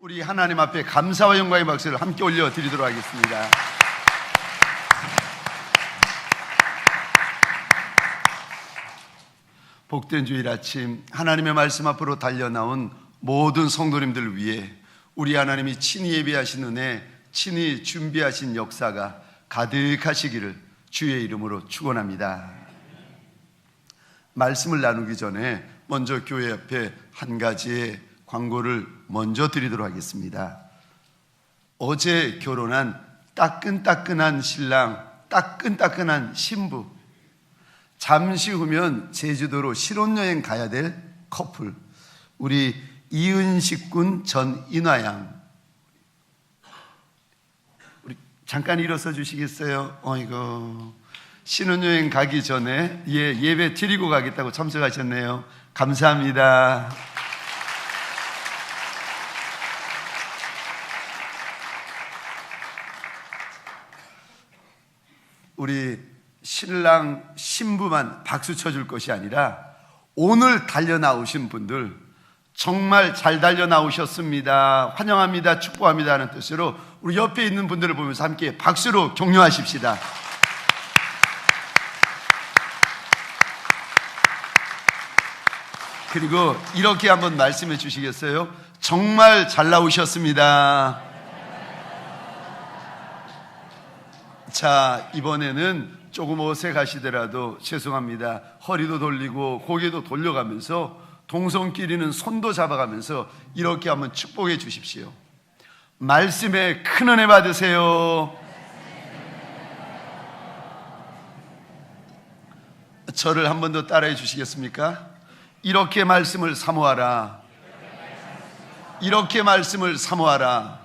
우리 하나님 앞에 감사와 영광의 박수를 함께 올려드리도록 하겠습니다. 복된 주일 아침, 하나님의 말씀 앞으로 달려나온 모든 성도님들 위해 우리 하나님이 친히 예비하신 은혜, 친히 준비하신 역사가 가득하시기를 주의 이름으로 축원합니다. 말씀을 나누기 전에 먼저 교회 앞에 한 가지의 광고를 먼저 드리도록 하겠습니다. 어제 결혼한 따끈따끈한 신랑, 따끈따끈한 신부, 잠시 후면 제주도로 신혼여행 가야 될 커플, 우리 이은식 군 전인화양, 우리 잠깐 일어서 주시겠어요? 이거 신혼여행 가기 전에 예배 드리고 가겠다고 참석하셨네요. 감사합니다. 우리 신랑 신부만 박수 쳐줄 것이 아니라 오늘 달려 나오신 분들 정말 잘 달려 나오셨습니다, 환영합니다, 축복합니다 하는 뜻으로 우리 옆에 있는 분들을 보면서 함께 박수로 격려하십시다. 그리고 이렇게 한번 말씀해 주시겠어요? 정말 잘 나오셨습니다. 자, 이번에는 조금 어색하시더라도 죄송합니다. 허리도 돌리고 고개도 돌려가면서 동성끼리는 손도 잡아가면서 이렇게 한번 축복해 주십시오. 말씀에 큰 은혜 받으세요. 저를 한 번 더 따라해 주시겠습니까? 이렇게 말씀을 사모하라. 이렇게 말씀을 사모하라.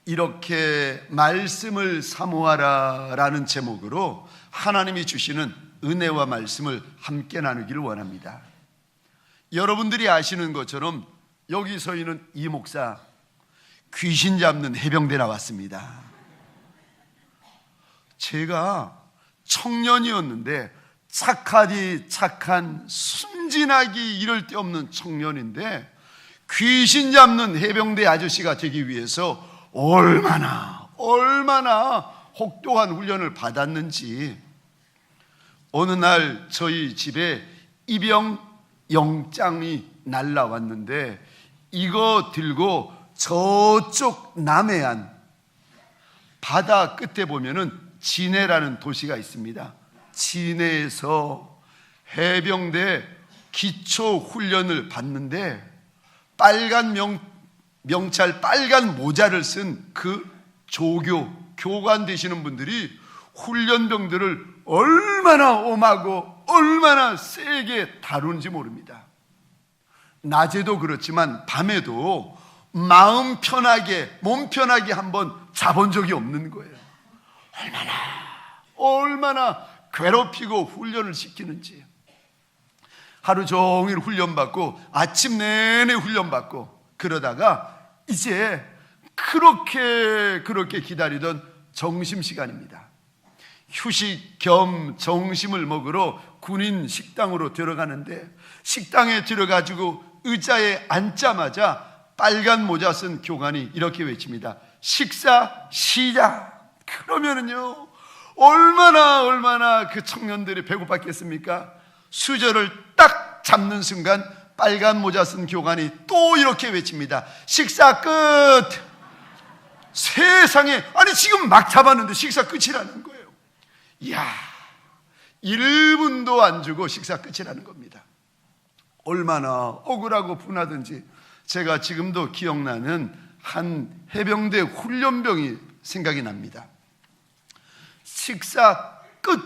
이렇게 말씀을 사모하라 라는 제목으로 하나님이 주시는 은혜와 말씀을 함께 나누기를 원합니다. 여러분들이 아시는 것처럼 여기 서 있는 이 목사, 귀신 잡는 해병대 나왔습니다. 제가 청년이었는데 착하디 착한 순진하기 이럴 데 없는 청년인데 귀신 잡는 해병대 아저씨가 되기 위해서 얼마나 혹독한 훈련을 받았는지. 어느 날 저희 집에 입영 영장이 날라왔는데 이거 들고 저쪽 남해안 바다 끝에 보면은 진해라는 도시가 있습니다. 진해에서 해병대 기초 훈련을 받는데 빨간 명찰 빨간 모자를 쓴 그 조교, 교관 되시는 분들이 훈련병들을 얼마나 엄하고 얼마나 세게 다루는지 모릅니다. 낮에도 그렇지만 밤에도 마음 편하게, 몸 편하게 한번 자본 적이 없는 거예요. 얼마나 괴롭히고 훈련을 시키는지. 하루 종일 훈련받고 아침 내내 훈련받고 그러다가 이제 그렇게 기다리던 점심시간입니다. 휴식 겸 점심을 먹으러 군인 식당으로 들어가는데 식당에 들어가지고 의자에 앉자마자 빨간 모자 쓴 교관이 이렇게 외칩니다. 식사 시작. 그러면은요 얼마나 그 청년들이 배고팠겠습니까? 수저를 딱 잡는 순간 빨간 모자 쓴 교관이 또 이렇게 외칩니다. 식사 끝. 세상에, 아니 지금 막 잡았는데 식사 끝이라는 거예요. 이야, 1분도 안 주고 식사 끝이라는 겁니다. 얼마나 억울하고 분하든지. 제가 지금도 기억나는 한 해병대 훈련병이 생각이 납니다. 식사 끝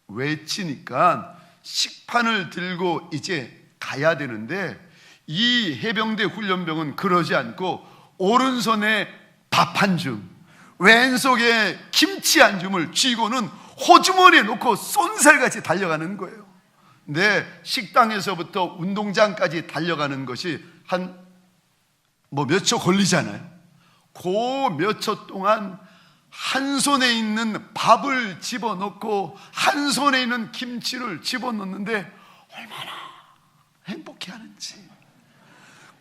외치니까 식판을 들고 이제 가야 되는데 이 해병대 훈련병은 그러지 않고 오른손에 밥 한 줌, 왼손에 김치 한 줌을 쥐고는 호주머니에 놓고 쏜살같이 달려가는 거예요. 근데 식당에서부터 운동장까지 달려가는 것이 한 몇 초 걸리잖아요. 그 몇 초 동안 한 손에 있는 밥을 집어넣고 한 손에 있는 김치를 집어넣는데 얼마나 행복해하는지.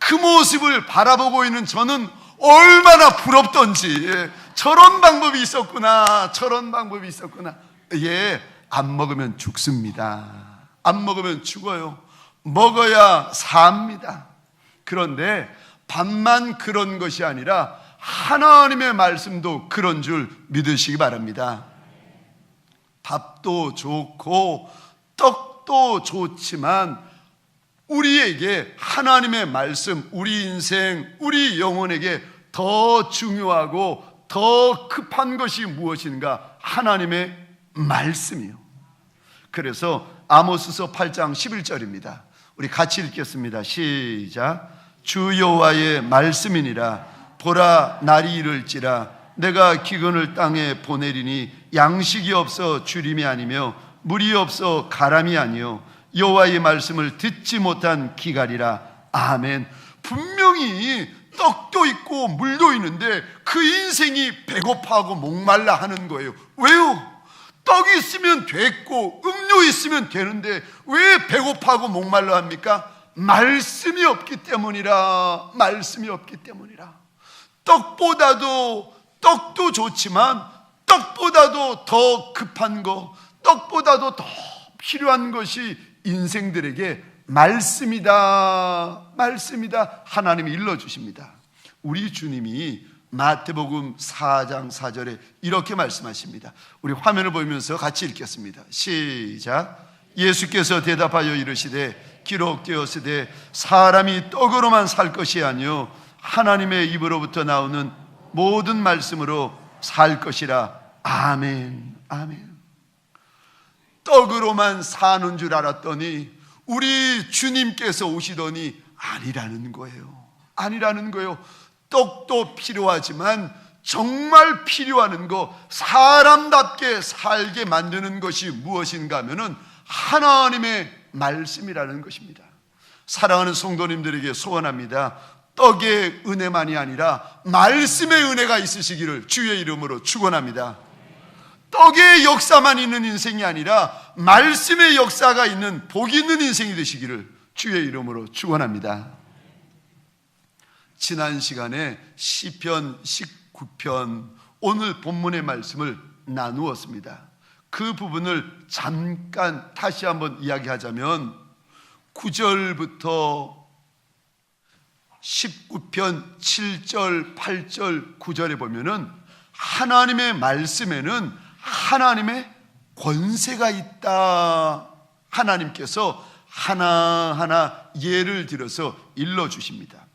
그 모습을 바라보고 있는 저는 얼마나 부럽던지, 저런 방법이 있었구나, 저런 방법이 있었구나. 예, 안 먹으면 죽습니다. 안 먹으면 죽어요. 먹어야 삽니다. 그런데 밥만 그런 것이 아니라 하나님의 말씀도 그런 줄 믿으시기 바랍니다. 밥도 좋고 떡도 좋지만 우리에게 하나님의 말씀, 우리 인생, 우리 영혼에게 더 중요하고 더 급한 것이 무엇인가? 하나님의 말씀이요. 그래서 아모스서 8장 11절입니다. 우리 같이 읽겠습니다. 시작. 주 여호와의 말씀이니라. 보라, 날이 이를지라. 내가 기근을 땅에 보내리니 양식이 없어 주림이 아니며 물이 없어 가람이 아니요 여호와의 말씀을 듣지 못한 기갈이라. 아멘. 분명히 떡도 있고 물도 있는데 그 인생이 배고파하고 목말라 하는 거예요. 왜요? 떡이 있으면 됐고 음료 있으면 되는데 왜 배고파하고 목말라 합니까? 말씀이 없기 때문이라. 말씀이 없기 때문이라. 떡도 좋지만 떡보다도 더 급한 거, 떡보다도 더 필요한 것이 인생들에게 말씀이다. 말씀이다. 하나님이 일러주십니다. 우리 주님이 마태복음 4장 4절에 이렇게 말씀하십니다. 우리 화면을 보면서 같이 읽겠습니다. 시작. 예수께서 대답하여 이르시되 기록되었으되 사람이 떡으로만 살 것이 아니요 하나님의 입으로부터 나오는 모든 말씀으로 살 것이라. 아멘. 아멘. 떡으로만 사는 줄 알았더니 우리 주님께서 오시더니 아니라는 거예요. 아니라는 거예요. 떡도 필요하지만 정말 필요한 거, 사람답게 살게 만드는 것이 무엇인가 하면은 하나님의 말씀이라는 것입니다. 사랑하는 성도님들에게 소원합니다. 떡의 은혜만이 아니라 말씀의 은혜가 있으시기를 주의 이름으로 축원합니다. 떡의 역사만 있는 인생이 아니라 말씀의 역사가 있는 복 있는 인생이 되시기를 주의 이름으로 축원합니다. 지난 시간에 시편 19편 오늘 본문의 말씀을 나누었습니다. 그 부분을 잠깐 다시 한번 이야기하자면 9절부터 19편 7절, 8절, 9절에 보면은 하나님의 말씀에는 하나님의 권세가 있다. 하나님께서 하나하나 예를 들어서 일러주십니다.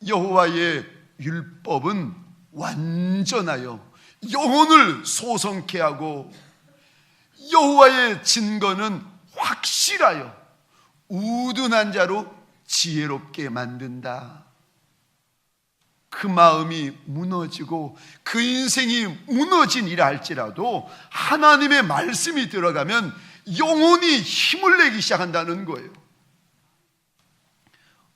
여호와의 율법은 완전하여 영혼을 소성케 하고 여호와의 진거는 확실하여 우둔한 자로 지혜롭게 만든다. 그 마음이 무너지고 그 인생이 무너진이라 할지라도 하나님의 말씀이 들어가면 영혼이 힘을 내기 시작한다는 거예요.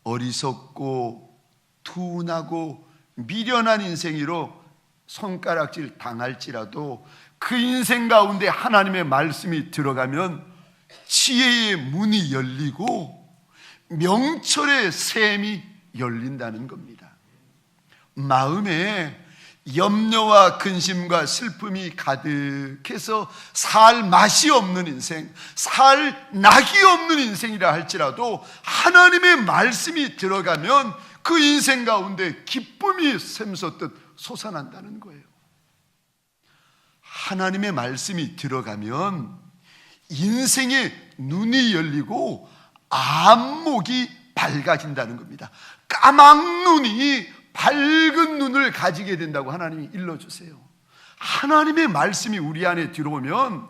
어리석고 둔하고 미련한 인생으로 손가락질 당할지라도 그 인생 가운데 하나님의 말씀이 들어가면 지혜의 문이 열리고 명철의 샘이 열린다는 겁니다. 마음에 염려와 근심과 슬픔이 가득해서 살 맛이 없는 인생, 살 낙이 없는 인생이라 할지라도 하나님의 말씀이 들어가면 그 인생 가운데 기쁨이 샘솟듯 솟아난다는 거예요. 하나님의 말씀이 들어가면 인생의 눈이 열리고 안목이 밝아진다는 겁니다. 까막눈이 밝은 눈을 가지게 된다고 하나님이 일러주세요. 하나님의 말씀이 우리 안에 들어오면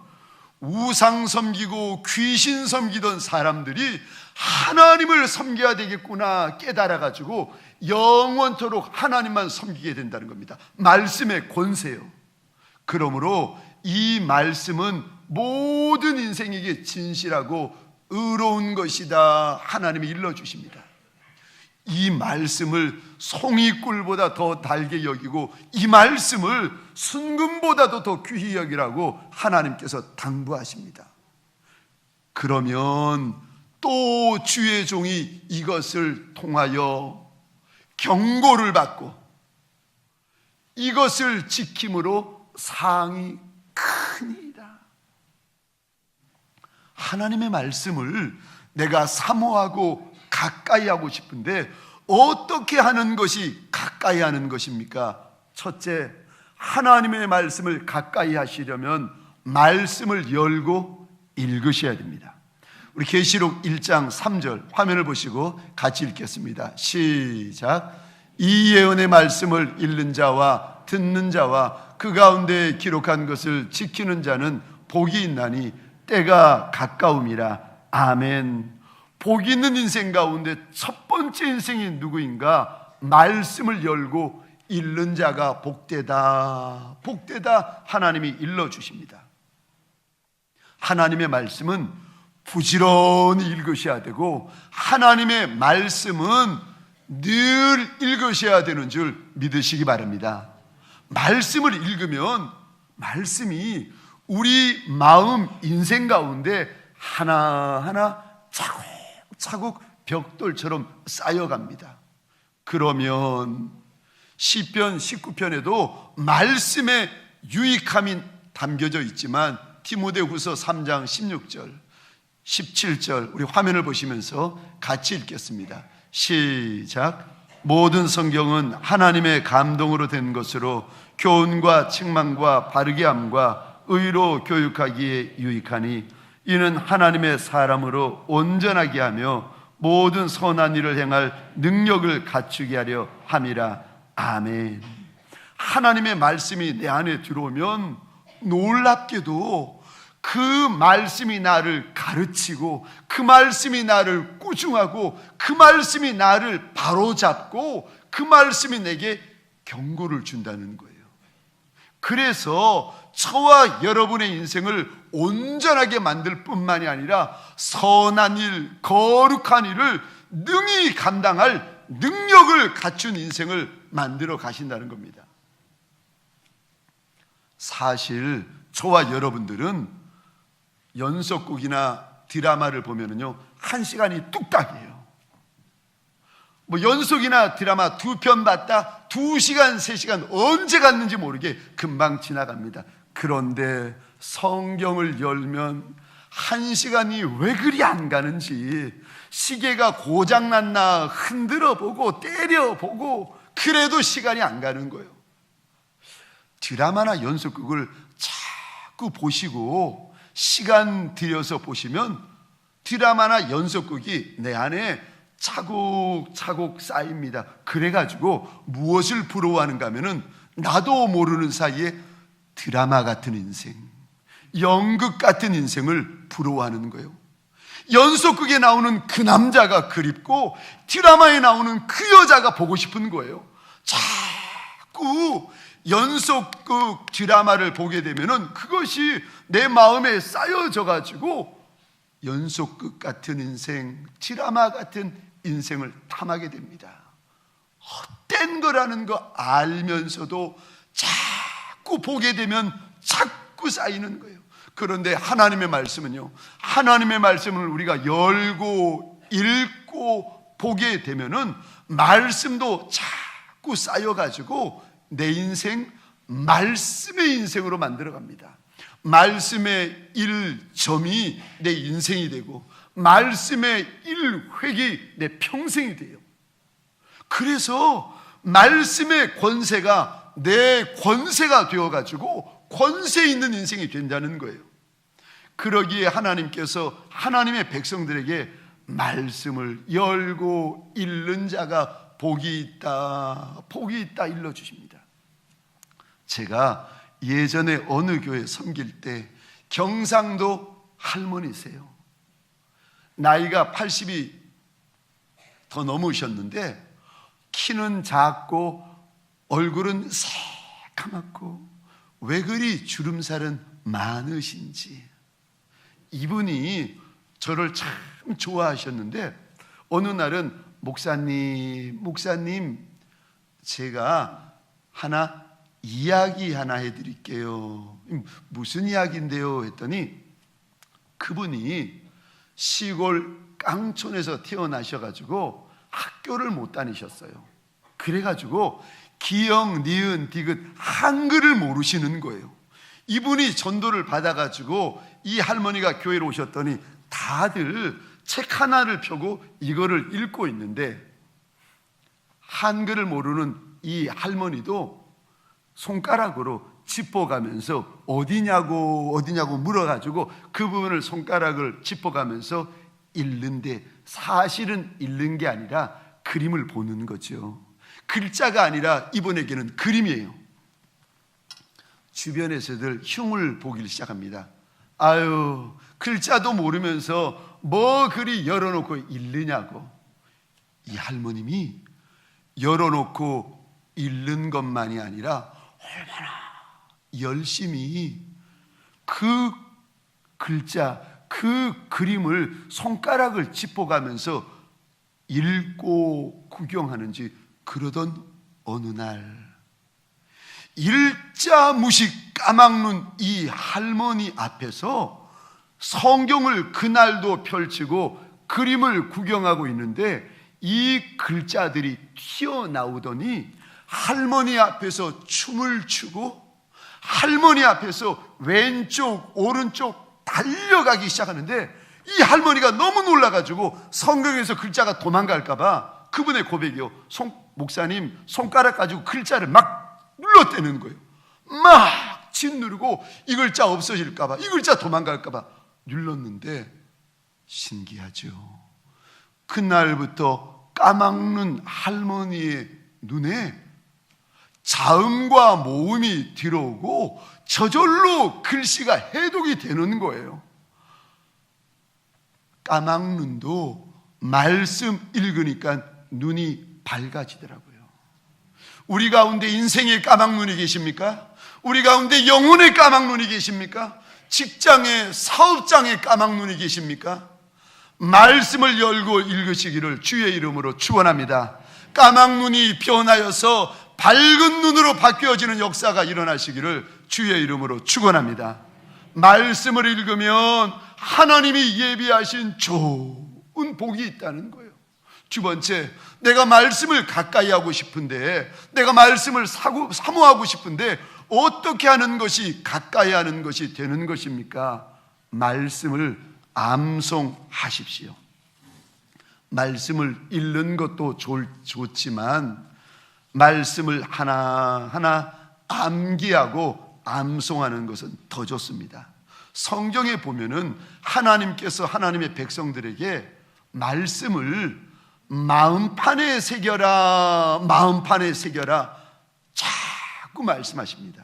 우상 섬기고 귀신 섬기던 사람들이 하나님을 섬겨야 되겠구나 깨달아가지고 영원토록 하나님만 섬기게 된다는 겁니다. 말씀의 권세요. 그러므로 이 말씀은 모든 인생에게 진실하고 의로운 것이다. 하나님이 일러주십니다. 이 말씀을 송이꿀보다 더 달게 여기고 이 말씀을 순금보다도 더 귀히 여기라고 하나님께서 당부하십니다. 그러면 또 주의 종이 이것을 통하여 경고를 받고 이것을 지킴으로 상이 크니이다. 하나님의 말씀을 내가 사모하고 가까이 하고 싶은데 어떻게 하는 것이 가까이 하는 것입니까? 첫째, 하나님의 말씀을 가까이 하시려면 말씀을 열고 읽으셔야 됩니다. 우리 계시록 1장 3절 화면을 보시고 같이 읽겠습니다. 시작. 이 예언의 말씀을 읽는 자와 듣는 자와 그 가운데 기록한 것을 지키는 자는 복이 있나니 때가 가까움이라. 아멘. 복 있는 인생 가운데 첫 번째 인생이 누구인가? 말씀을 열고 읽는 자가 복되다, 복되다. 하나님이 일러주십니다. 하나님의 말씀은 부지런히 읽으셔야 되고 하나님의 말씀은 늘 읽으셔야 되는 줄 믿으시기 바랍니다. 말씀을 읽으면 말씀이 우리 마음, 인생 가운데 하나하나 차곡차곡 벽돌처럼 쌓여갑니다. 그러면 시편 19편에도 말씀의 유익함이 담겨져 있지만 디모데후서 3장 16절 17절 우리 화면을 보시면서 같이 읽겠습니다. 시작. 모든 성경은 하나님의 감동으로 된 것으로 교훈과 책망과 바르게 함과 의로 교육하기에 유익하니 이는 하나님의 사람으로 온전하게 하며 모든 선한 일을 행할 능력을 갖추게 하려 함이라. 아멘. 하나님의 말씀이 내 안에 들어오면 놀랍게도 그 말씀이 나를 가르치고 그 말씀이 나를 꾸중하고 그 말씀이 나를 바로잡고 그 말씀이 내게 경고를 준다는 거예요. 그래서 저와 여러분의 인생을 온전하게 만들 뿐만이 아니라 선한 일, 거룩한 일을 능히 감당할 능력을 갖춘 인생을 만들어 가신다는 겁니다. 사실 저와 여러분들은 연속극이나 드라마를 보면은요, 1시간이 뚝딱이에요. 뭐 연속이나 드라마 2편 봤다 2시간, 3시간 언제 갔는지 모르게 금방 지나갑니다. 그런데 성경을 열면 1시간이 왜 그리 안 가는지 시계가 고장났나 흔들어 보고 때려 보고 그래도 시간이 안 가는 거예요. 드라마나 연속극을 자꾸 보시고 시간 들여서 보시면 드라마나 연속극이 내 안에 차곡차곡 쌓입니다. 그래가지고 무엇을 부러워하는가 하면은 나도 모르는 사이에 드라마 같은 인생, 연극 같은 인생을 부러워하는 거예요. 연속극에 나오는 그 남자가 그립고 드라마에 나오는 그 여자가 보고 싶은 거예요. 자꾸 연속극 드라마를 보게 되면은 그것이 내 마음에 쌓여져 가지고 연속극 같은 인생, 드라마 같은 인생을 탐하게 됩니다. 헛된 거라는 거 알면서도 자꾸 보게 되면 자꾸 쌓이는 거예요. 그런데 하나님의 말씀은요, 하나님의 말씀을 우리가 열고 읽고 보게 되면은 말씀도 자꾸 쌓여가지고 내 인생, 말씀의 인생으로 만들어갑니다. 말씀의 1점이 내 인생이 되고 말씀의 1획이 내 평생이 돼요. 그래서 말씀의 권세가 내 권세가 되어가지고 권세 있는 인생이 된다는 거예요. 그러기에 하나님께서 하나님의 백성들에게 말씀을 열고 읽는 자가 복이 있다, 복이 있다 일러주십니다. 제가 예전에 어느 교회 섬길 때 경상도 할머니세요. 나이가 80이 더 넘으셨는데 키는 작고 얼굴은 새까맣고 왜 그리 주름살은 많으신지. 이분이 저를 참 좋아하셨는데 어느 날은 목사님 제가 이야기 하나 해드릴게요. 무슨 이야기인데요? 했더니 그분이 시골 깡촌에서 태어나셔가지고 학교를 못 다니셨어요. 그래가지고 기역, 니은, 디귿 한글을 모르시는 거예요. 이분이 전도를 받아가지고 이 할머니가 교회로 오셨더니 다들 책 하나를 펴고 이거를 읽고 있는데, 한글을 모르는 이 할머니도 손가락으로 짚어가면서 어디냐고 물어가지고 그 부분을 손가락을 짚어가면서 읽는데, 사실은 읽는 게 아니라 그림을 보는 거죠. 글자가 아니라 이분에게는 그림이에요. 주변에서들 흉을 보기 시작합니다. 아유, 글자도 모르면서 뭐 그리 열어놓고 읽느냐고. 이 할머님이 열어놓고 읽는 것만이 아니라 얼마나 열심히 그 글자, 그 그림을 손가락을 짚어가면서 읽고 구경하는지, 그러던 어느 날 일자무식 까막눈 이 할머니 앞에서 성경을 그날도 펼치고 그림을 구경하고 있는데, 이 글자들이 튀어나오더니 할머니 앞에서 춤을 추고 할머니 앞에서 왼쪽 오른쪽 달려가기 시작하는데, 이 할머니가 너무 놀라가지고 성경에서 글자가 도망갈까봐 그분의 고백이요, 목사님 손가락 가지고 글자를 막 눌러대는 거예요. 막 짓누르고 이 글자 없어질까봐, 이 글자 도망갈까봐 눌렀는데, 신기하죠. 그날부터 까막눈 할머니의 눈에 자음과 모음이 들어오고 저절로 글씨가 해독이 되는 거예요. 까막눈도 말씀 읽으니까 눈이 밝아지더라고요. 우리 가운데 인생의 까막눈이 계십니까? 우리 가운데 영혼의 까막눈이 계십니까? 직장의 사업장의 까막눈이 계십니까? 말씀을 열고 읽으시기를 주의 이름으로 축원합니다. 까막눈이 변하여서 밝은 눈으로 바뀌어지는 역사가 일어나시기를 주의 이름으로 축원합니다. 말씀을 읽으면 하나님이 예비하신 좋은 복이 있다는 거예요. 두 번째, 내가 말씀을 가까이 하고 싶은데, 내가 말씀을 사모하고 싶은데 어떻게 하는 것이 가까이 하는 것이 되는 것입니까? 말씀을 암송하십시오. 말씀을 읽는 것도 좋지만 말씀을 하나하나 암기하고 암송하는 것은 더 좋습니다. 성경에 보면은 하나님께서 하나님의 백성들에게 말씀을 마음판에 새겨라, 마음판에 새겨라 자꾸 말씀하십니다.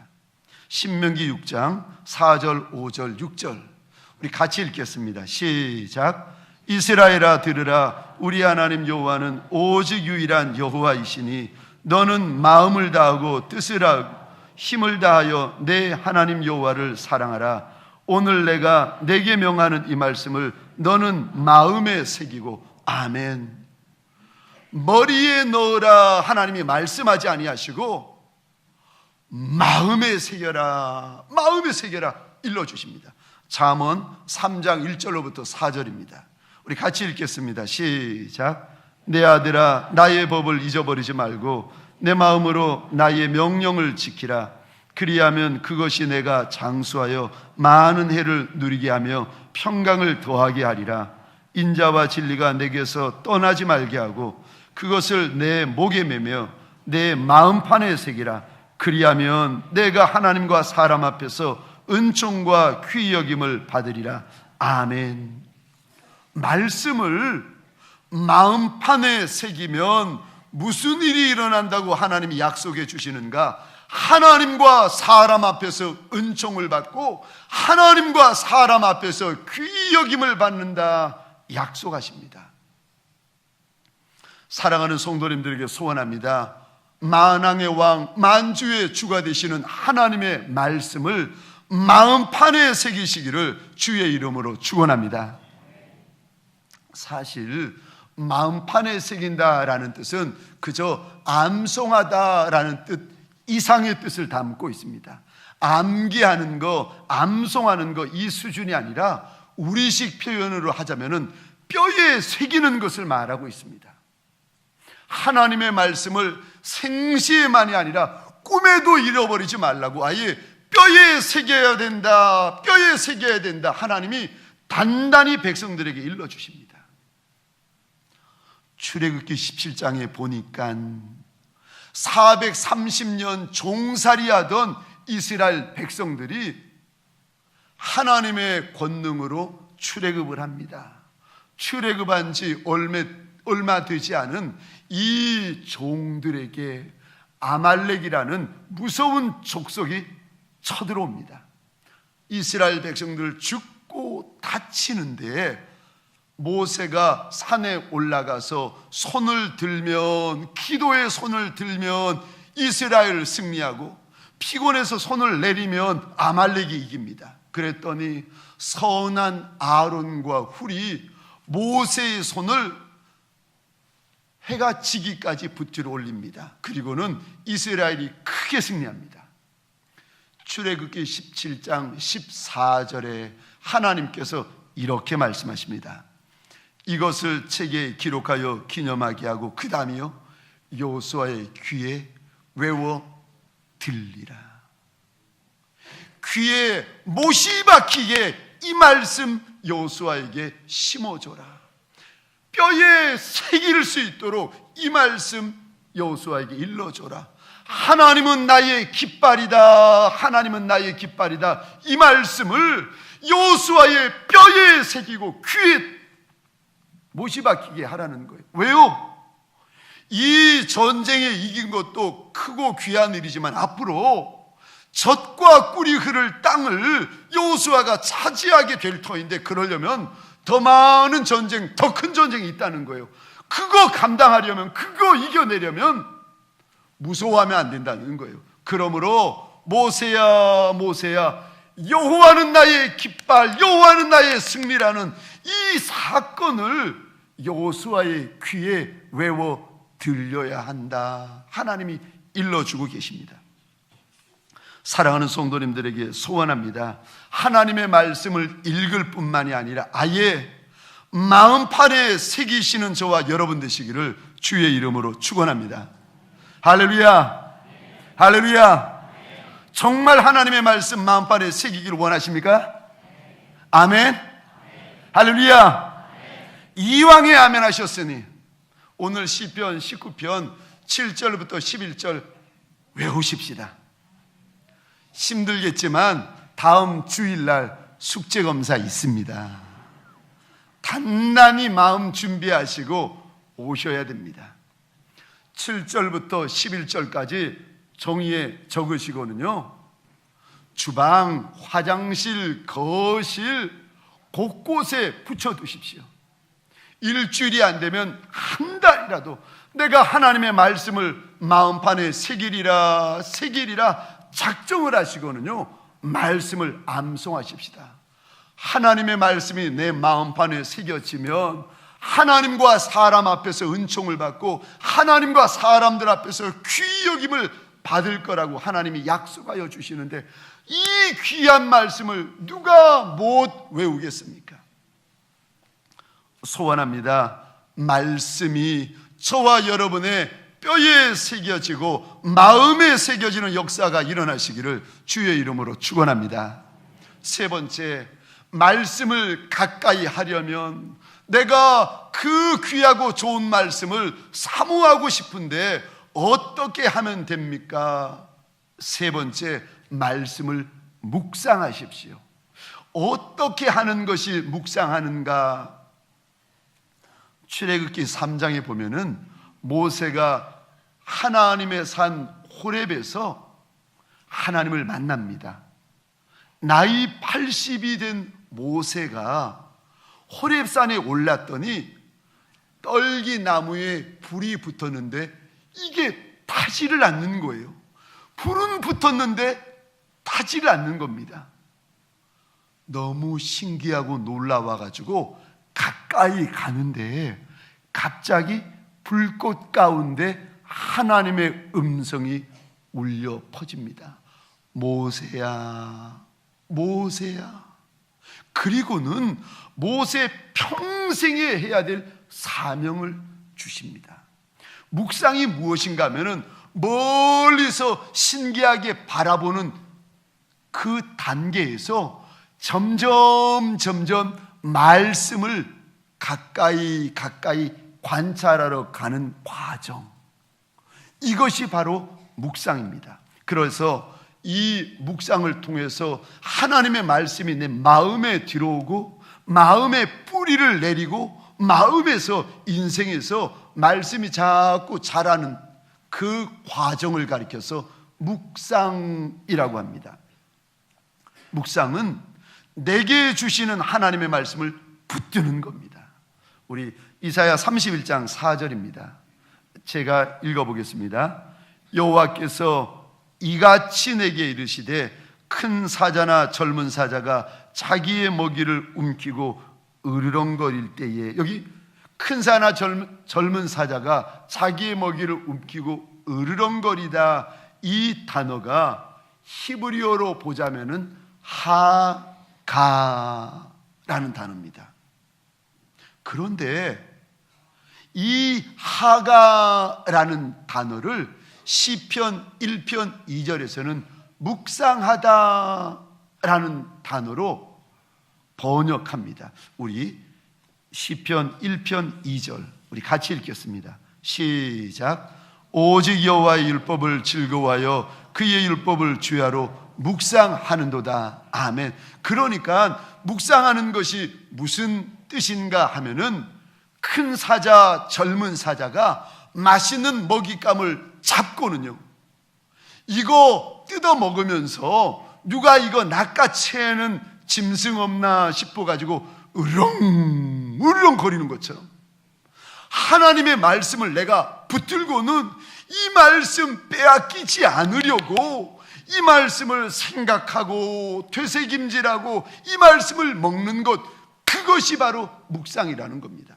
신명기 6장 4절, 5절, 6절 우리 같이 읽겠습니다. 시작. 이스라엘아 들으라. 우리 하나님 여호와는 오직 유일한 여호와이시니 너는 마음을 다하고 뜻을 하고 힘을 다하여 내 하나님 여호와를 사랑하라. 오늘 내가 내게 명하는 이 말씀을 너는 마음에 새기고. 아멘. 머리에 넣으라 하나님이 말씀하지 아니하시고 마음에 새겨라, 마음에 새겨라 일러주십니다. 잠언 3장 1절로부터 4절입니다. 우리 같이 읽겠습니다. 시작. 내 아들아 나의 법을 잊어버리지 말고 내 마음으로 나의 명령을 지키라. 그리하면 그것이 내가 장수하여 많은 해를 누리게 하며 평강을 더하게 하리라. 인자와 진리가 내게서 떠나지 말게 하고 그것을 내 목에 매며 내 마음판에 새기라. 그리하면 내가 하나님과 사람 앞에서 은총과 귀히 여김을 받으리라. 아멘. 말씀을 마음판에 새기면 무슨 일이 일어난다고 하나님이 약속해 주시는가? 하나님과 사람 앞에서 은총을 받고 하나님과 사람 앞에서 귀히 여김을 받는다 약속하십니다. 사랑하는 성도님들에게 소원합니다. 만왕의 왕, 만주의 주가 되시는 하나님의 말씀을 마음판에 새기시기를 주의 이름으로 축원합니다. 사실 마음판에 새긴다라는 뜻은 그저 암송하다라는 뜻 이상의 뜻을 담고 있습니다. 암기하는 거, 암송하는 거 이 수준이 아니라 우리식 표현으로 하자면은 뼈에 새기는 것을 말하고 있습니다. 하나님의 말씀을 생시에만이 아니라 꿈에도 잃어버리지 말라고 아예 뼈에 새겨야 된다, 뼈에 새겨야 된다. 하나님이 단단히 백성들에게 일러주십니다. 출애굽기 17장에 보니까 430년 종살이하던 이스라엘 백성들이 하나님의 권능으로 출애굽을 합니다. 출애굽한 지 얼마 되지 않은 이 종들에게 아말렉이라는 무서운 족속이 쳐들어옵니다. 이스라엘 백성들 죽고 다치는데 모세가 산에 올라가서 손을 들면, 기도의 손을 들면 이스라엘을 승리하고 피곤해서 손을 내리면 아말렉이 이깁니다. 그랬더니 선한 아론과 훌이 모세의 손을 해가 지기까지 붙들어 올립니다. 그리고는 이스라엘이 크게 승리합니다. 출애굽기 17장 14절에 하나님께서 이렇게 말씀하십니다. 이것을 책에 기록하여 기념하게 하고 그 다음이요 여호수아의 귀에 외워 들리라. 귀에 못이 박히게 이 말씀 여호수아에게 심어줘라. 뼈에 새길 수 있도록 이 말씀 여호수아에게 일러줘라. 하나님은 나의 깃발이다, 하나님은 나의 깃발이다. 이 말씀을 여호수아의 뼈에 새기고 귀에 못이 박히게 하라는 거예요. 왜요? 이 전쟁에 이긴 것도 크고 귀한 일이지만 앞으로 젖과 꿀이 흐를 땅을 여호수아가 차지하게 될 터인데, 그러려면 더 많은 전쟁, 더 큰 전쟁이 있다는 거예요. 그거 감당하려면, 그거 이겨내려면 무서워하면 안 된다는 거예요. 그러므로 모세야 모세야, 여호와는 나의 깃발, 여호와는 나의 승리라는 이 사건을 여호수아의 귀에 외워 들려야 한다. 하나님이 일러주고 계십니다. 사랑하는 성도님들에게 소원합니다. 하나님의 말씀을 읽을 뿐만이 아니라 아예 마음판에 새기시는 저와 여러분 되시기를 주의 이름으로 축원합니다. 할렐루야, 할렐루야. 정말 하나님의 말씀 마음판에 새기기를 원하십니까? 아멘. 할렐루야. 이왕에 아멘 하셨으니 오늘 시편 19편 7절부터 11절 외우십시다. 힘들겠지만 다음 주일날 숙제검사 있습니다. 단단히 마음 준비하시고 오셔야 됩니다. 7절부터 11절까지 종이에 적으시고는요, 주방, 화장실, 거실 곳곳에 붙여두십시오. 일주일이 안 되면 한 달이라도 내가 하나님의 말씀을 마음판에 새기리라 작정을 하시고는요, 말씀을 암송하십시다. 하나님의 말씀이 내 마음판에 새겨지면 하나님과 사람 앞에서 은총을 받고 하나님과 사람들 앞에서 귀히 여김을 받을 거라고 하나님이 약속하여 주시는데, 이 귀한 말씀을 누가 못 외우겠습니까? 소원합니다. 말씀이 저와 여러분의 뼈에 새겨지고 마음에 새겨지는 역사가 일어나시기를 주의 이름으로 축원합니다. 세 번째, 말씀을 가까이 하려면 내가 그 귀하고 좋은 말씀을 사모하고 싶은데 어떻게 하면 됩니까? 세 번째, 말씀을 묵상하십시오. 어떻게 하는 것이 묵상하는가? 출애굽기 3장에 보면은 모세가 하나님의 산 호렙에서 하나님을 만납니다. 나이 80이 된 모세가 호렙산에 올랐더니 떨기 나무에 불이 붙었는데 이게 타지를 않는 거예요. 불은 붙었는데 타지를 않는 겁니다. 너무 신기하고 놀라워가지고 가까이 가는데 갑자기 불꽃 가운데 하나님의 음성이 울려 퍼집니다. 모세야, 모세야, 그리고는 모세 평생에 해야 될 사명을 주십니다. 묵상이 무엇인가 하면은 멀리서 신기하게 바라보는 그 단계에서 점점 말씀을 가까이 관찰하러 가는 과정, 이것이 바로 묵상입니다. 그래서 이 묵상을 통해서 하나님의 말씀이 내 마음에 들어오고 마음에 뿌리를 내리고 마음에서, 인생에서 말씀이 자꾸 자라는 그 과정을 가리켜서 묵상이라고 합니다. 묵상은 내게 주시는 하나님의 말씀을 붙드는 겁니다. 우리 이사야 31장 4절입니다. 제가 읽어보겠습니다. 여호와께서 이같이 내게 이르시되 큰 사자나 젊은 사자가 자기의 먹이를 움키고 으르렁거릴 때에, 여기 큰 사자나 젊은 사자가 자기의 먹이를 움키고 으르렁거리다, 이 단어가 히브리어로 보자면은 하가라는 단어입니다. 그런데 이 하가라는 단어를 시편 1편 2절에서는 묵상하다라는 단어로 번역합니다. 우리 시편 1편 2절 우리 같이 읽겠습니다. 시작. 오직 여호와의 율법을 즐거워하여 그의 율법을 주야로 묵상하는도다. 아멘. 그러니까 묵상하는 것이 무슨 뜻인가 하면은 큰 사자, 젊은 사자가 맛있는 먹잇감을 잡고는요, 이거 뜯어 먹으면서 누가 이거 낚아채는 짐승 없나 싶어가지고 으렁으렁 거리는 것처럼 하나님의 말씀을 내가 붙들고는 이 말씀 빼앗기지 않으려고 이 말씀을 생각하고 되새김질하고 이 말씀을 먹는 것, 그것이 바로 묵상이라는 겁니다.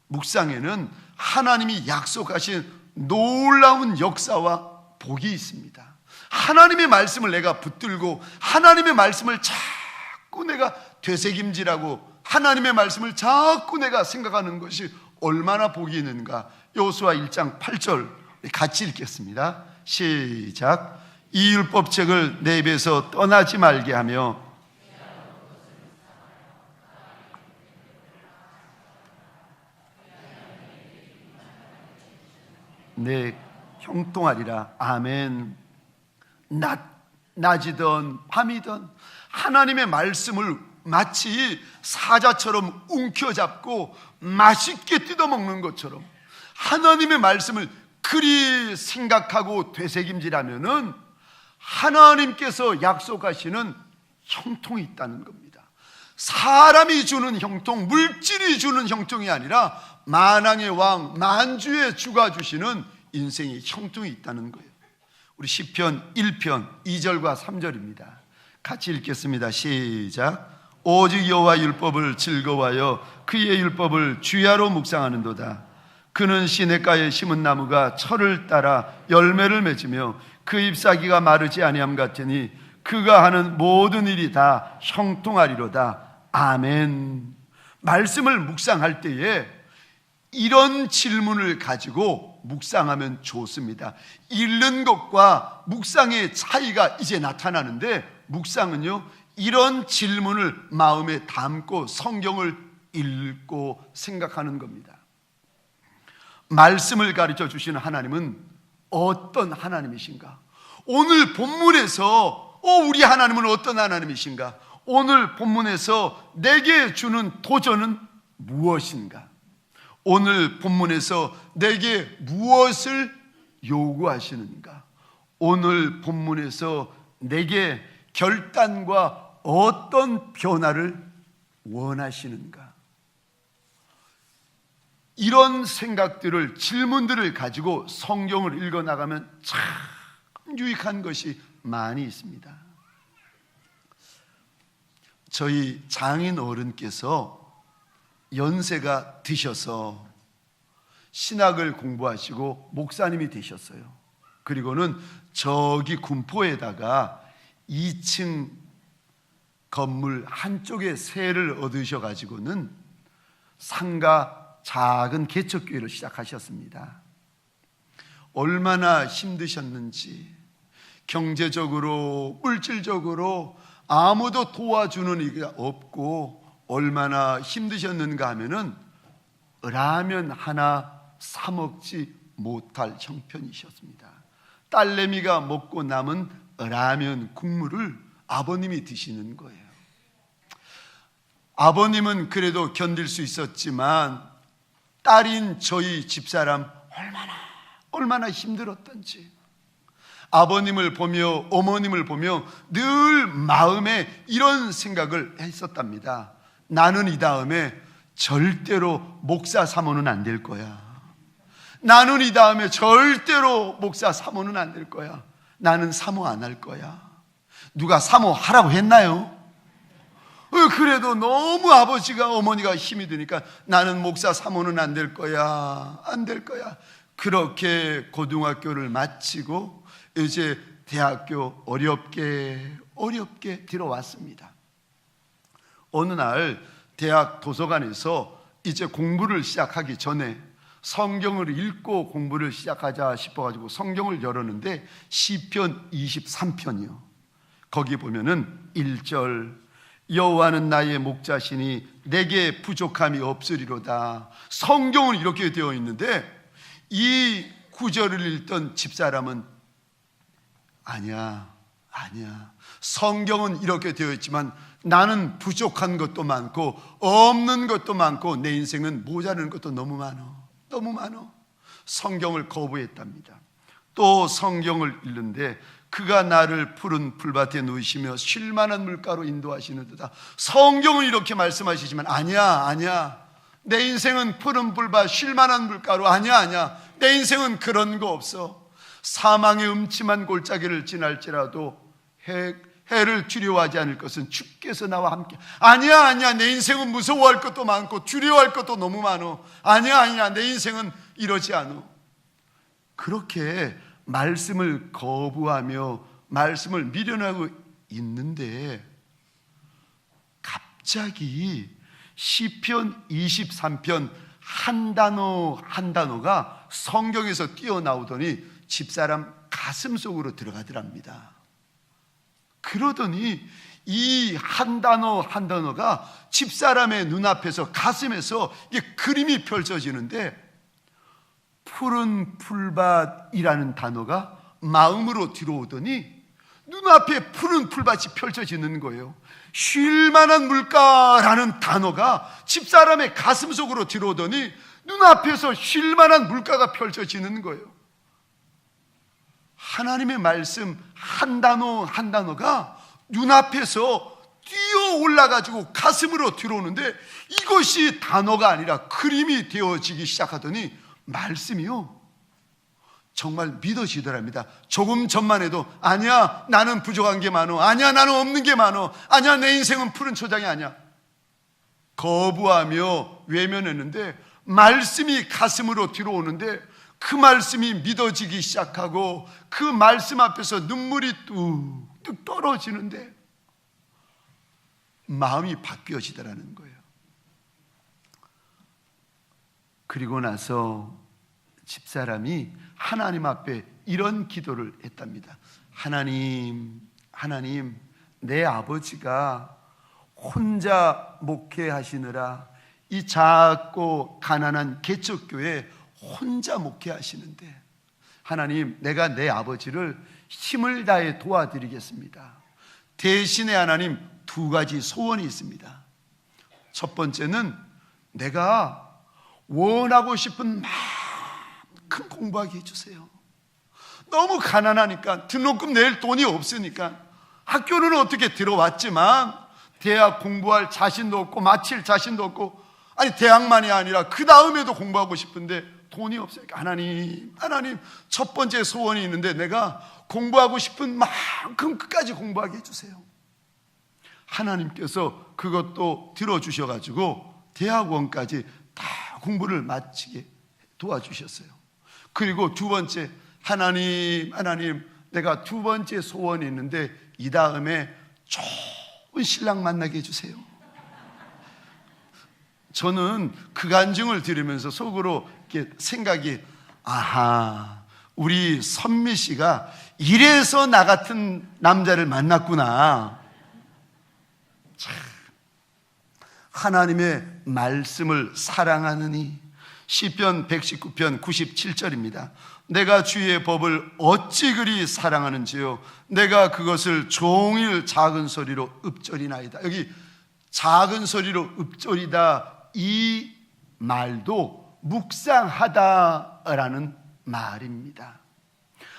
묵상에는 하나님이 약속하신 놀라운 역사와 복이 있습니다. 하나님의 말씀을 내가 붙들고 하나님의 말씀을 자꾸 내가 되새김질하고 하나님의 말씀을 자꾸 내가 생각하는 것이 얼마나 복이 있는가. 여호수아 1장 8절 같이 읽겠습니다. 시작. 이 율법책을 내 입에서 떠나지 말게 하며 내 형통하리라. 아멘. 낮이든 밤이든 하나님의 말씀을 마치 사자처럼 움켜잡고 맛있게 뜯어먹는 것처럼 하나님의 말씀을 그리 생각하고 되새김질하면은 하나님께서 약속하시는 형통이 있다는 겁니다. 사람이 주는 형통, 물질이 주는 형통이 아니라 만왕의 왕, 만주의 주가 주시는 인생의 형통이 있다는 거예요. 우리 시편 1편 2절과 3절입니다. 같이 읽겠습니다. 시작. 오직 여호와 율법을 즐거워하여 그의 율법을 주야로 묵상하는도다. 그는 시냇가에 심은 나무가 철을 따라 열매를 맺으며 그 잎사귀가 마르지 아니함 같으니 그가 하는 모든 일이 다 형통하리로다. 아멘. 말씀을 묵상할 때에 이런 질문을 가지고 묵상하면 좋습니다. 읽는 것과 묵상의 차이가 이제 나타나는데, 묵상은요, 이런 질문을 마음에 담고 성경을 읽고 생각하는 겁니다. 말씀을 가르쳐 주시는 하나님은 어떤 하나님이신가? 오늘 본문에서 우리 하나님은 어떤 하나님이신가? 오늘 본문에서 내게 주는 도전은 무엇인가? 오늘 본문에서 내게 무엇을 요구하시는가? 오늘 본문에서 내게 결단과 어떤 변화를 원하시는가? 이런 생각들을, 질문들을 가지고 성경을 읽어나가면 참 유익한 것이 많이 있습니다. 저희 장인 어른께서 연세가 드셔서 신학을 공부하시고 목사님이 되셨어요. 그리고는 저기 군포에다가 2층 건물 한쪽에 세를 얻으셔가지고는 상가 작은 개척교회를 시작하셨습니다. 얼마나 힘드셨는지, 경제적으로 물질적으로 아무도 도와주는 이가 없고 얼마나 힘드셨는가 하면은 라면 하나 사 먹지 못할 형편이셨습니다. 딸내미가 먹고 남은 라면 국물을 아버님이 드시는 거예요. 아버님은 그래도 견딜 수 있었지만 딸인 저희 집사람 얼마나 힘들었던지, 아버님을 보며 어머님을 보며 늘 마음에 이런 생각을 했었답니다. 나는 이 다음에 절대로 목사 사모는 안 될 거야. 나는 이 다음에 절대로 목사 사모는 안 될 거야. 나는 사모 안 할 거야. 누가 사모하라고 했나요? 그래도 너무 아버지가 어머니가 힘이 드니까 나는 목사 사모는 안 될 거야, 안 될 거야. 그렇게 고등학교를 마치고 이제 대학교 어렵게 들어왔습니다. 어느 날 대학 도서관에서 이제 공부를 시작하기 전에 성경을 읽고 공부를 시작하자 싶어가지고 성경을 열었는데 시편 23편이요. 거기 보면은 1절, 여호와는 나의 목자시니 내게 부족함이 없으리로다. 성경은 이렇게 되어 있는데 이 구절을 읽던 집사람은 아니야. 성경은 이렇게 되어 있지만 나는 부족한 것도 많고 없는 것도 많고 내 인생은 모자라는 것도 너무 많어. 성경을 거부했답니다. 또 성경을 읽는데 그가 나를 푸른 풀밭에 누이시며 쉴만한 물가로 인도하시는도다. 성경은 이렇게 말씀하시지만 아니야. 내 인생은 푸른 풀밭 쉴만한 물가로 아니야. 내 인생은 그런 거 없어. 사망의 음침한 골짜기를 지날지라도 해를 두려워하지 않을 것은 주께서 나와 함께. 아니야. 내 인생은 무서워할 것도 많고 두려워할 것도 너무 많어. 아니야. 내 인생은 이러지 않아. 그렇게 말씀을 거부하며 말씀을 미련하고 있는데 갑자기 시편 23편 한 단어가 성경에서 뛰어나오더니 집사람 가슴 속으로 들어가더랍니다. 그러더니 이 한 단어가 집사람의 눈앞에서 가슴에서 이게 그림이 펼쳐지는데 푸른 풀밭이라는 단어가 마음으로 들어오더니 눈앞에 푸른 풀밭이 펼쳐지는 거예요. 쉴만한 물가라는 단어가 집사람의 가슴 속으로 들어오더니 눈앞에서 쉴만한 물가가 펼쳐지는 거예요. 하나님의 말씀 한 단어가 눈앞에서 뛰어 올라가지고 가슴으로 들어오는데 이것이 단어가 아니라 그림이 되어지기 시작하더니 말씀이요 정말 믿어지더랍니다. 조금 전만 해도 아니야 나는 부족한 게 많어, 아니야 나는 없는 게 많어, 아니야 내 인생은 푸른 초장이 아니야 거부하며 외면했는데 말씀이 가슴으로 들어오는데 그 말씀이 믿어지기 시작하고 그 말씀 앞에서 눈물이 뚝뚝 떨어지는데 마음이 바뀌어지더라는 거예요. 그리고 나서 집사람이 하나님 앞에 이런 기도를 했답니다. 하나님, 내 아버지가 혼자 목회하시느라 이 작고 가난한 개척교회 혼자 목회하시는데 하나님, 내가 내 아버지를 힘을 다해 도와드리겠습니다. 대신에 하나님, 2가지 소원이 있습니다. 첫 번째는 내가 원하고 싶은 만큼 공부하게 해주세요. 너무 가난하니까 등록금 낼 돈이 없으니까 학교는 어떻게 들어왔지만 대학 공부할 자신도 없고 마칠 자신도 없고, 아니 대학만이 아니라 그 다음에도 공부하고 싶은데 돈이 없으니까 하나님 첫 번째 소원이 있는데 내가 공부하고 싶은 만큼 끝까지 공부하게 해주세요. 하나님께서 그것도 들어주셔가지고 대학원까지 다 공부를 마치게 도와주셨어요. 그리고 2번째, 하나님 내가 2번째 소원이 있는데 이 다음에 이쁜 신랑 만나게 해주세요. 저는 그 간증을 들으면서 속으로 이렇게 생각이, 아하, 우리 선미 씨가 이래서 나 같은 남자를 만났구나. 참, 하나님의 말씀을 사랑하느니. 시편 119편 97절입니다. 내가 주의 법을 어찌 그리 사랑하는지요, 내가 그것을 종일 작은 소리로 읊조리나이다. 여기 작은 소리로 읊조리다, 이 말도 묵상하다라는 말입니다.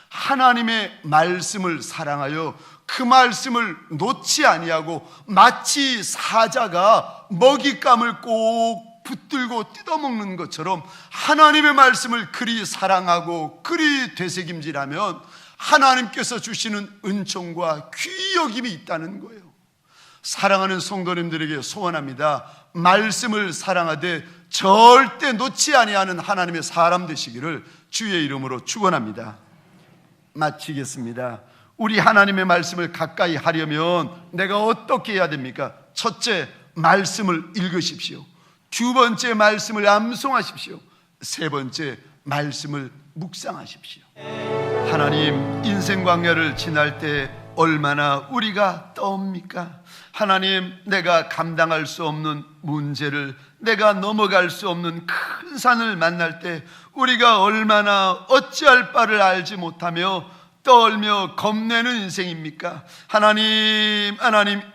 하나님의 말씀을 사랑하여 그 말씀을 놓지 아니하고 마치 사자가 먹잇감을 꼭 붙들고 뜯어먹는 것처럼 하나님의 말씀을 그리 사랑하고 그리 되새김질하면 하나님께서 주시는 은총과 귀히 여김이 있다는 거예요. 사랑하는 성도님들에게 소원합니다. 말씀을 사랑하되 절대 놓지 아니하는 하나님의 사람 되시기를 주의 이름으로 축원합니다. 마치겠습니다. 우리 하나님의 말씀을 가까이 하려면 내가 어떻게 해야 됩니까? 첫째, 말씀을 읽으십시오. 두 번째, 말씀을 암송하십시오. 세 번째, 말씀을 묵상하십시오. 하나님, 인생 광야를 지날 때 얼마나 우리가 떠옵니까? 하나님, 내가 감당할 수 없는 문제를, 내가 넘어갈 수 없는 큰 산을 만날 때 우리가 얼마나 어찌할 바를 알지 못하며 떨며 겁내는 인생입니까? 하나님,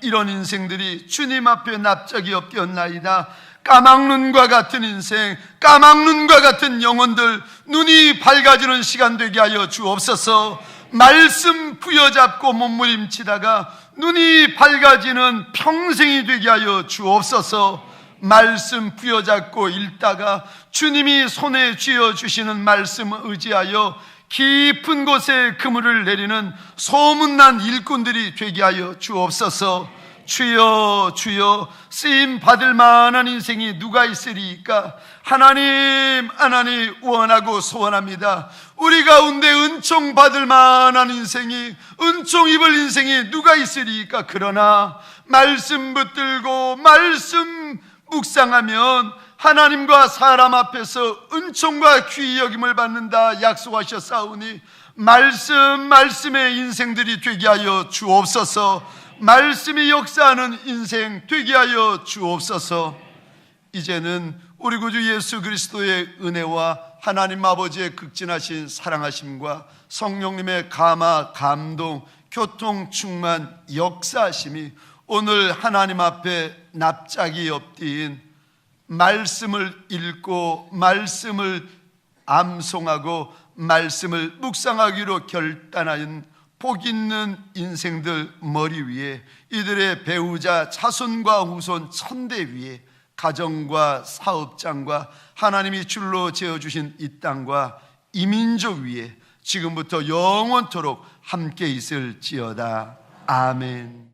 이런 인생들이 주님 앞에 납작이 엎드었나이다. 까막눈과 같은 인생, 까막눈과 같은 영혼들, 눈이 밝아지는 시간 되게 하여 주옵소서. 말씀 부여잡고 몸부림치다가 눈이 밝아지는 평생이 되게 하여 주옵소서. 말씀 부여잡고 읽다가 주님이 손에 쥐어주시는 말씀 의지하여 깊은 곳에 그물을 내리는 소문난 일꾼들이 되게 하여 주옵소서. 주여, 주여, 쓰임 받을 만한 인생이 누가 있으리까? 하나님, 원하고 소원합니다. 우리 가운데 은총 받을 만한 인생이, 은총 입을 인생이 누가 있으리까? 그러나 말씀 붙들고 말씀 묵상하면 하나님과 사람 앞에서 은총과 귀히 여김을 받는다 약속하셨사오니 말씀의 인생들이 되게 하여 주옵소서. 말씀이 역사하는 인생 되게 하여 주옵소서. 이제는 우리 구주 예수 그리스도의 은혜와 하나님 아버지의 극진하신 사랑하심과 성령님의 감화, 감동, 교통, 충만, 역사하심이 오늘 하나님 앞에 납작이 엎드인 말씀을 읽고 말씀을 암송하고 말씀을 묵상하기로 결단한 복 있는 인생들 머리 위에, 이들의 배우자 자손과 후손 천대 위에, 가정과 사업장과 하나님이 줄로 지어주신 이 땅과 이 민족 위에 지금부터 영원토록 함께 있을지어다. 아멘.